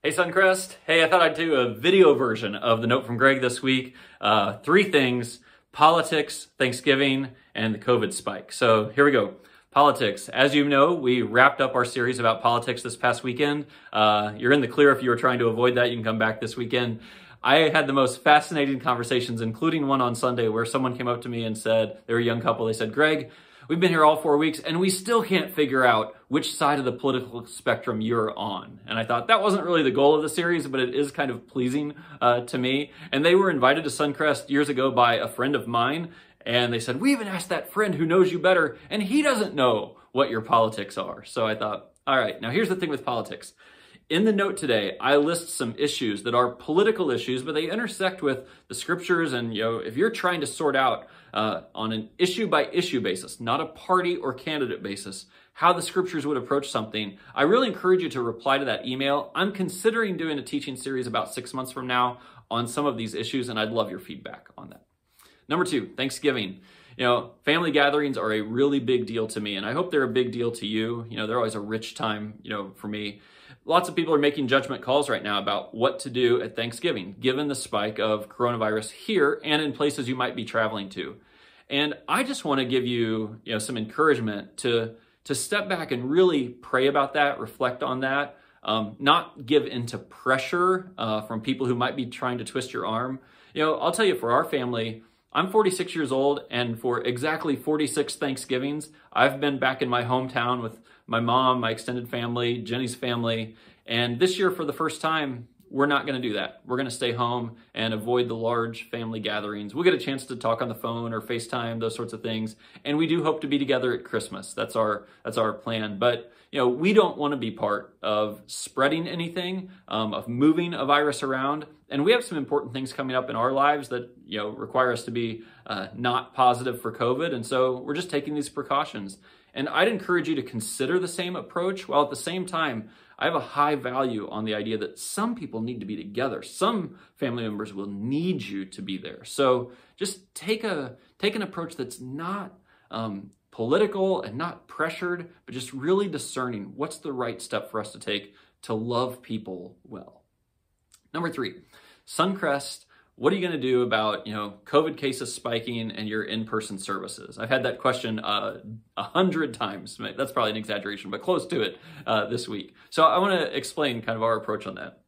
Hey Suncrest. Hey, I thought I'd do a video version of the note from Greg this week. Three things: politics, Thanksgiving, and the COVID spike. So here we go. Politics. As you know, we wrapped up our series about politics this past weekend. You're in the clear if you were trying to avoid that. You can come back this weekend. I had the most fascinating conversations, including one on Sunday where someone came up to me and said, they were a young couple, they said, "Greg, we've been here all 4 weeks and we still can't figure out which side of the political spectrum you're on." And I thought that wasn't really the goal of the series, but it is kind of pleasing to me. And they were invited to Suncrest years ago by a friend of mine. And they said, "We even asked that friend who knows you better and he doesn't know what your politics are." So I thought, all right, now here's the thing with politics. In the note today, I list some issues that are political issues, but they intersect with the scriptures. And, if you're trying to sort out on an issue by issue basis, not a party or candidate basis, how the scriptures would approach something, I really encourage you to reply to that email. I'm considering doing a teaching series about 6 months from now on some of these issues, and I'd love your feedback on that. Number two, Thanksgiving. Family gatherings are a really big deal to me, and I hope they're a big deal to you. They're always a rich time, for me. Lots of people are making judgment calls right now about what to do at Thanksgiving, given the spike of coronavirus here and in places you might be traveling to. And I just want to give you, some encouragement to step back and really pray about that, reflect on that, not give into pressure from people who might be trying to twist your arm. I'll tell you, for our family, I'm 46 years old, and for exactly 46 Thanksgivings, I've been back in my hometown with my mom, my extended family, Jenny's family. And this year, for the first time, we're not going to do that. We're going to stay home and avoid the large family gatherings. We'll get a chance to talk on the phone or FaceTime, those sorts of things. And we do hope to be together at Christmas. That's our plan. But, we don't want to be part of spreading anything, of moving a virus around. And we have some important things coming up in our lives that, require us to be not positive for COVID. And so we're just taking these precautions. And I'd encourage you to consider the same approach, while at the same time, I have a high value on the idea that some people need to be together. Some family members will need you to be there. So just take an approach that's not political and not pressured, but just really discerning what's the right step for us to take to love people well. Number three, Suncrest. What are you going to do about, COVID cases spiking and your in-person services? I've had that question 100 times. That's probably an exaggeration, but close to it this week. So I want to explain kind of our approach on that.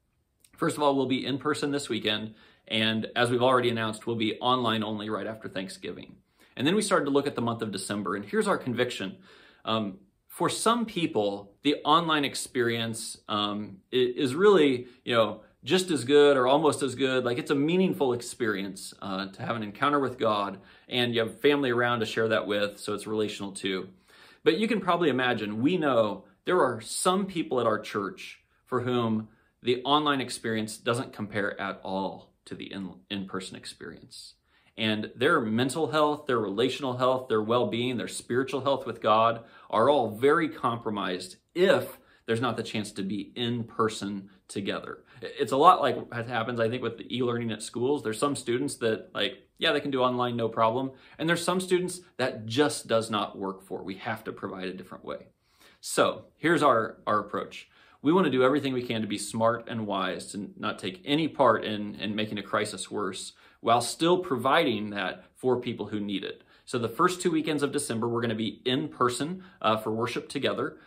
First of all, we'll be in person this weekend. And as we've already announced, we'll be online only right after Thanksgiving. And then we started to look at the month of December. And here's our conviction. For some people, the online experience is really, just as good or almost as good. Like, it's a meaningful experience to have an encounter with God, and you have family around to share that with, so it's relational too. But you can probably imagine, we know there are some people at our church for whom the online experience doesn't compare at all to the in-person experience. And their mental health, their relational health, their well-being, their spiritual health with God are all very compromised if there's not the chance to be in person together. It's a lot like what happens, I think, with the e-learning at schools. There's some students that, they can do online, no problem. And there's some students that just does not work for. We have to provide a different way. So here's our approach. We want to do everything we can to be smart and wise, to not take any part in making a crisis worse, while still providing that for people who need it. So the first 2 weekends of December, we're going to be in person for worship together.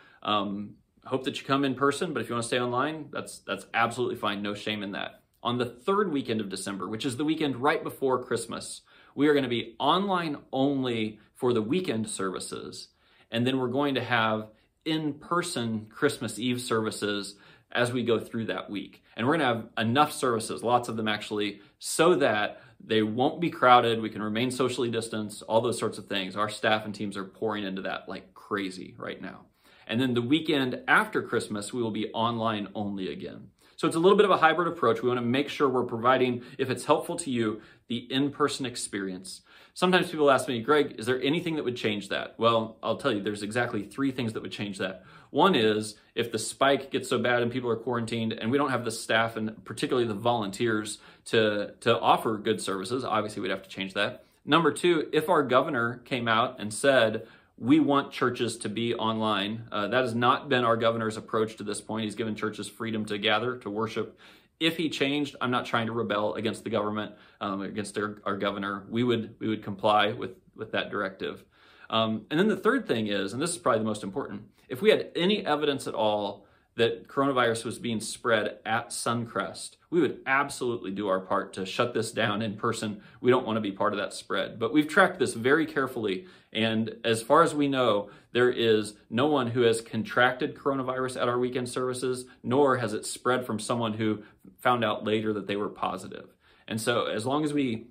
Hope that you come in person, but if you want to stay online, that's absolutely fine. No shame in that. On the third weekend of December, which is the weekend right before Christmas, we are going to be online only for the weekend services. And then we're going to have in-person Christmas Eve services as we go through that week. And we're going to have enough services, lots of them actually, so that they won't be crowded. We can remain socially distanced, all those sorts of things. Our staff and teams are pouring into that like crazy right now. And then the weekend after Christmas, we will be online only again. So it's a little bit of a hybrid approach. We want to make sure we're providing, if it's helpful to you, the in-person experience. Sometimes people ask me, "Greg, is there anything that would change that?" Well, I'll tell you, there's exactly 3 things that would change that. One is, if the spike gets so bad and people are quarantined and we don't have the staff and particularly the volunteers to offer good services, obviously we'd have to change that. Number 2, if our governor came out and said, we want churches to be online. That has not been our governor's approach to this point. He's given churches freedom to gather, to worship. If he changed, I'm not trying to rebel against the government, against our governor. We would comply with that directive. And then the third thing is, and this is probably the most important, if we had any evidence at all that coronavirus was being spread at Suncrest, we would absolutely do our part to shut this down in person. We don't want to be part of that spread. But we've tracked this very carefully, and as far as we know, there is no one who has contracted coronavirus at our weekend services, nor has it spread from someone who found out later that they were positive. And so as long as we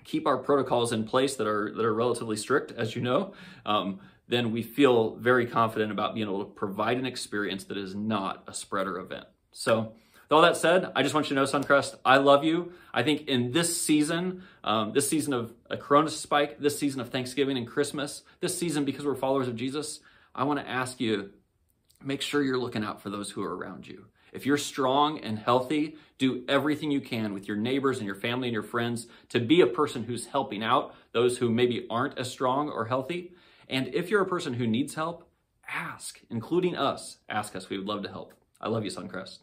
keep our protocols in place that are relatively strict, as you know, then we feel very confident about being able to provide an experience that is not a spreader event. So with all that said, I just want you to know, Suncrest, I love you. I think in this season of a corona spike, this season of Thanksgiving and Christmas, this season because we're followers of Jesus, I want to ask you, make sure you're looking out for those who are around you. If you're strong and healthy, do everything you can with your neighbors and your family and your friends to be a person who's helping out those who maybe aren't as strong or healthy. And if you're a person who needs help, ask, including us. Ask us. We would love to help. I love you, Suncrest.